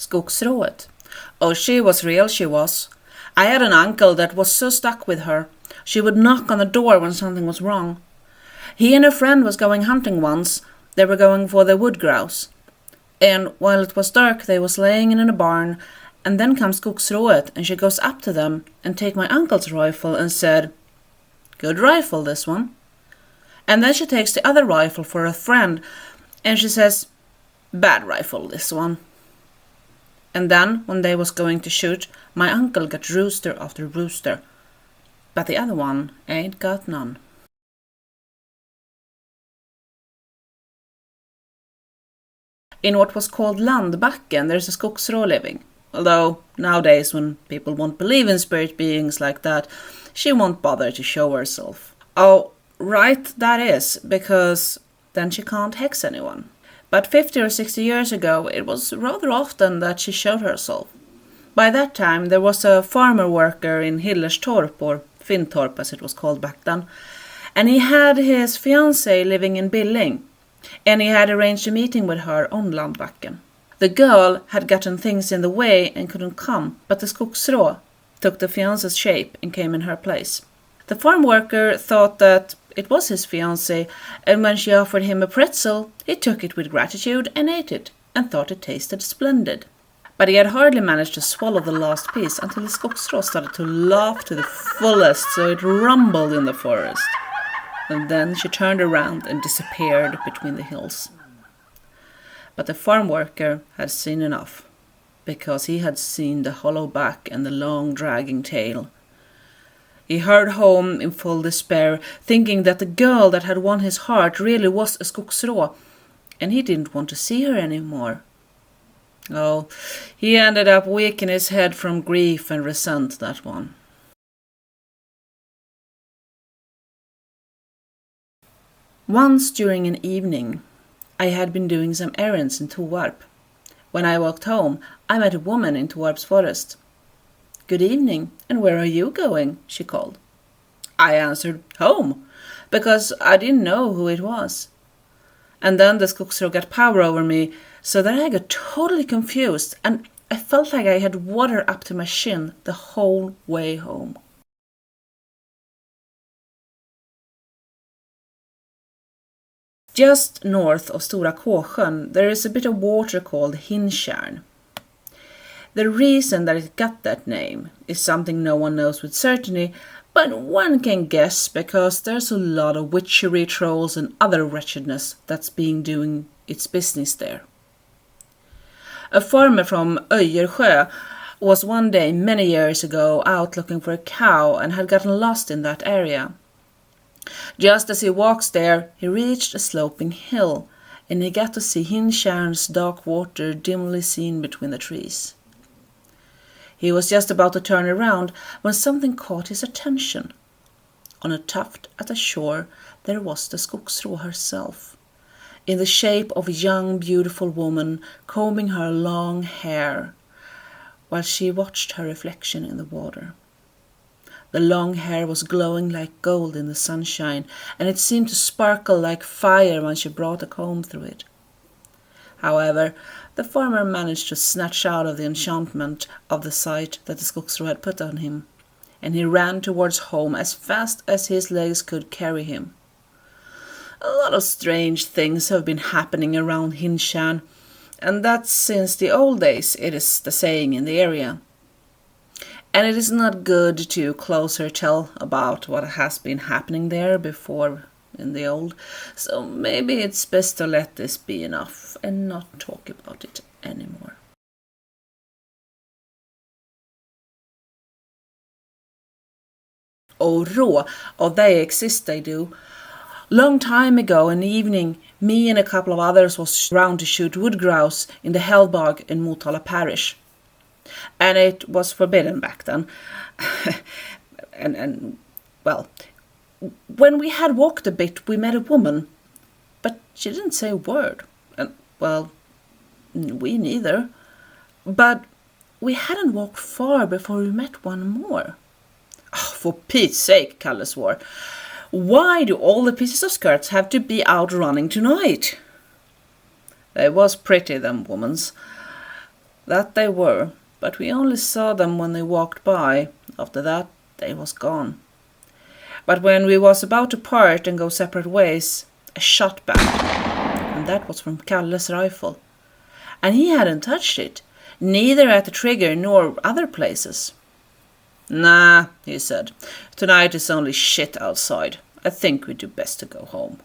Skogsrået. Oh, she was real, she was. I had an uncle that was so stuck with her. She would knock on the door when something was wrong. He and a friend was going hunting once. They were going for the wood grouse. And while it was dark, they was laying in a barn, and then comes Skogsrået, and she goes up to them and take my uncle's rifle and said, "Good rifle, this one." And then she takes the other rifle for a friend, and she says, "Bad rifle, this one." And then, when they was going to shoot, my uncle got rooster after rooster, but the other one ain't got none. In what was called Landbacken, there's a Skogsrå living. Although, nowadays, when people won't believe in spirit beings like that, she won't bother to show herself. Oh, right, that is, because then she can't hex anyone. But 50 or 60 years ago, it was rather often that she showed herself. By that time, there was a farmer worker in Hillerstorp, or Finntorp as it was called back then, and he had his fiancée living in Billing, and he had arranged a meeting with her on Landbacken. The girl had gotten things in the way and couldn't come, but the Skogsrå took the fiancé's shape and came in her place. The farm worker thought that it was his fiancée, and when she offered him a pretzel, he took it with gratitude and ate it, and thought it tasted splendid. But he had hardly managed to swallow the last piece until the Skogsrå started to laugh to the fullest, so it rumbled in the forest. And then she turned around and disappeared between the hills. But the farm worker had seen enough, because he had seen the hollow back and the long dragging tail. He hurried home in full despair, thinking that the girl that had won his heart really was a Skogsrå, and he didn't want to see her anymore. Oh, he ended up weak in his head from grief and resent, that one. Once during an evening, I had been doing some errands in Toarp. When I walked home, I met a woman in Toarp's forest. "Good evening, and where are you going?" she called. I answered, "Home," because I didn't know who it was. And then the Skogsrå got power over me, so that I got totally confused, and I felt like I had water up to my shin the whole way home. Just north of Stora Kåsjön, there is a bit of water called Hinan. The reason that it got that name is something no one knows with certainty, but one can guess because there's a lot of witchery, trolls and other wretchedness that's been doing its business there. A farmer from Öjersjö was one day many years ago out looking for a cow and had gotten lost in that area. Just as he walks there, he reached a sloping hill, and he got to see Hinan's dark water dimly seen between the trees. He was just about to turn around when something caught his attention. On a tuft at the shore, there was the Skogsrå herself, in the shape of a young, beautiful woman combing her long hair, while she watched her reflection in the water. The long hair was glowing like gold in the sunshine, and it seemed to sparkle like fire when she brought a comb through it. However, the farmer managed to snatch out of the enchantment of the sight that the Skogsrå had put on him, and he ran towards home as fast as his legs could carry him. A lot of strange things have been happening around Hinan, and that since the old days it is the saying in the area. And it is not good to closer tell about what has been happening there before in the old, so maybe it's best to let this be enough and not talk about it anymore. Oh, rå, oh, they exist, they do. Long time ago in the evening, me and a couple of others was round to shoot wood grouse in the Hellbog in Motala parish. And it was forbidden back then. and well, when we had walked a bit, we met a woman, but she didn't say a word. And, well, we neither. But we hadn't walked far before we met one more. Oh, for Pete's sake, Kalle swore. Why do all the pieces of skirts have to be out running tonight? They was pretty, them womans. That they were, but we only saw them when they walked by. After that, they was gone. But when we was about to part and go separate ways, a shot back, and that was from Kalle's rifle. And he hadn't touched it, neither at the trigger nor other places. Nah, he said, tonight is only shit outside. I think we do best to go home.